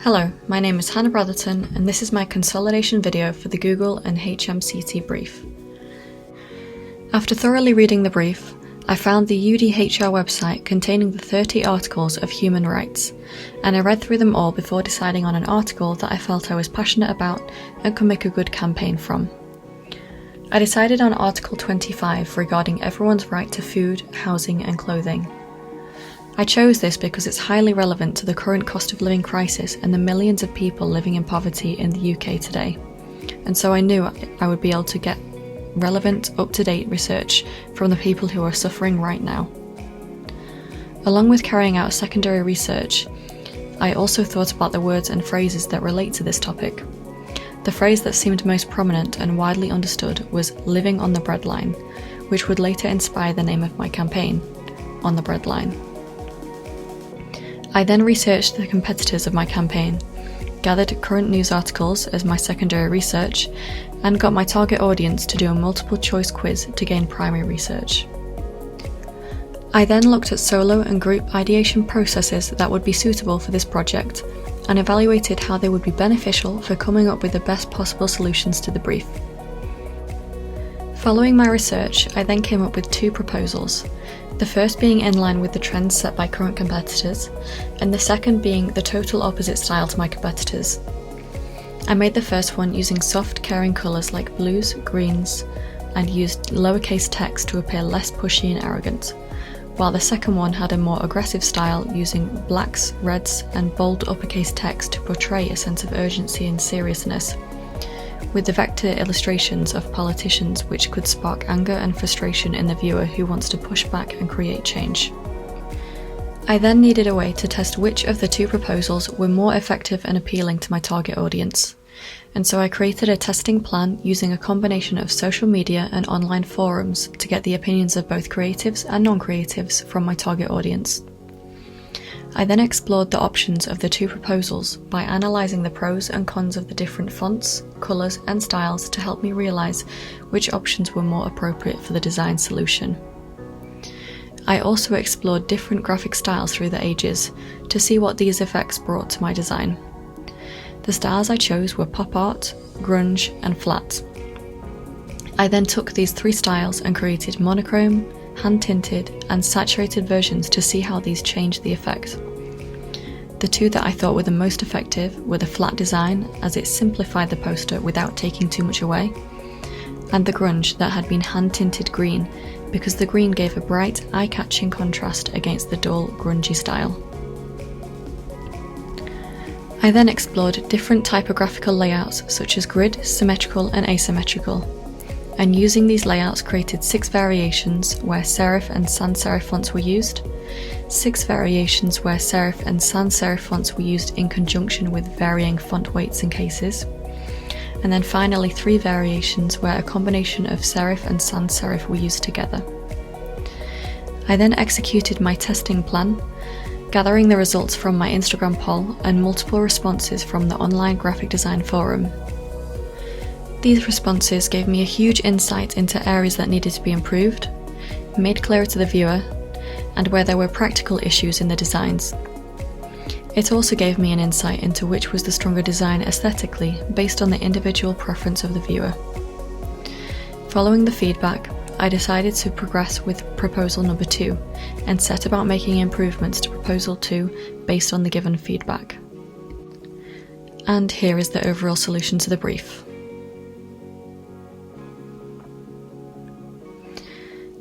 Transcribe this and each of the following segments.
Hello, my name is Hannah Brotherton and this is my consolidation video for the Google and HMCT brief. After thoroughly reading the brief, I found the UDHR website containing the 30 articles of human rights, and I read through them all before deciding on an article that I felt I was passionate about and could make a good campaign from. I decided on Article 25 regarding everyone's right to food, housing and clothing. I chose this because it's highly relevant to the current cost of living crisis and the millions of people living in poverty in the UK today, and so I knew I would be able to get relevant, up-to-date research from the people who are suffering right now. Along with carrying out secondary research, I also thought about the words and phrases that relate to this topic. The phrase that seemed most prominent and widely understood was living on the breadline, which would later inspire the name of my campaign, On the Breadline. I then researched the competitors of my campaign, gathered current news articles as my secondary research, and got my target audience to do a multiple choice quiz to gain primary research. I then looked at solo and group ideation processes that would be suitable for this project, and evaluated how they would be beneficial for coming up with the best possible solutions to the brief. Following my research, I then came up with two proposals, the first being in line with the trends set by current competitors, and the second being the total opposite style to my competitors. I made the first one using soft, caring colours like blues, greens, and used lowercase text to appear less pushy and arrogant, while the second one had a more aggressive style using blacks, reds, and bold uppercase text to portray a sense of urgency and seriousness, with the vector illustrations of politicians which could spark anger and frustration in the viewer who wants to push back and create change. I then needed a way to test which of the two proposals were more effective and appealing to my target audience, and so I created a testing plan using a combination of social media and online forums to get the opinions of both creatives and non-creatives from my target audience. I then explored the options of the two proposals by analysing the pros and cons of the different fonts, colours and styles to help me realise which options were more appropriate for the design solution. I also explored different graphic styles through the ages to see what these effects brought to my design. The styles I chose were pop art, grunge and flat. I then took these three styles and created monochrome, hand-tinted and saturated versions to see how these changed the effect. The two that I thought were the most effective were the flat design, as it simplified the poster without taking too much away, and the grunge that had been hand-tinted green because the green gave a bright, eye-catching contrast against the dull, grungy style. I then explored different typographical layouts such as grid, symmetrical and asymmetrical, and using these layouts created 6 variations where serif and sans serif fonts were used, 6 variations where serif and sans serif fonts were used in conjunction with varying font weights and cases, and then finally 3 variations where a combination of serif and sans serif were used together. I then executed my testing plan, gathering the results from my Instagram poll and multiple responses from the online graphic design forum. These responses gave me a huge insight into areas that needed to be improved, made clearer to the viewer, and where there were practical issues in the designs. It also gave me an insight into which was the stronger design aesthetically based on the individual preference of the viewer. Following the feedback, I decided to progress with proposal number 2 and set about making improvements to proposal 2 based on the given feedback. And here is the overall solution to the brief.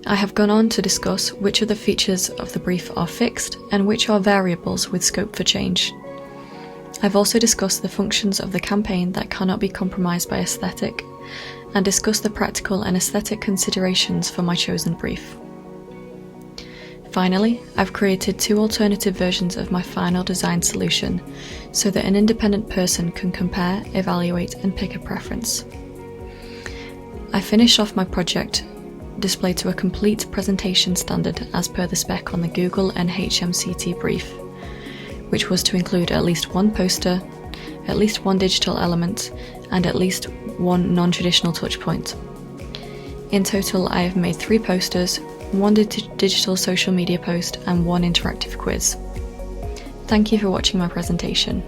I have gone on to discuss which of the features of the brief are fixed and which are variables with scope for change. I've also discussed the functions of the campaign that cannot be compromised by aesthetic, and discussed the practical and aesthetic considerations for my chosen brief. Finally, I've created 2 alternative versions of my final design solution so that an independent person can compare, evaluate and pick a preference. I finished off my project displayed to a complete presentation standard as per the spec on the Google and HMCT brief, which was to include at least 1 poster, at least 1 digital element, and at least 1 non-traditional touchpoint. In total, I have made 3 posters, 1 digital social media post, and 1 interactive quiz. Thank you for watching my presentation.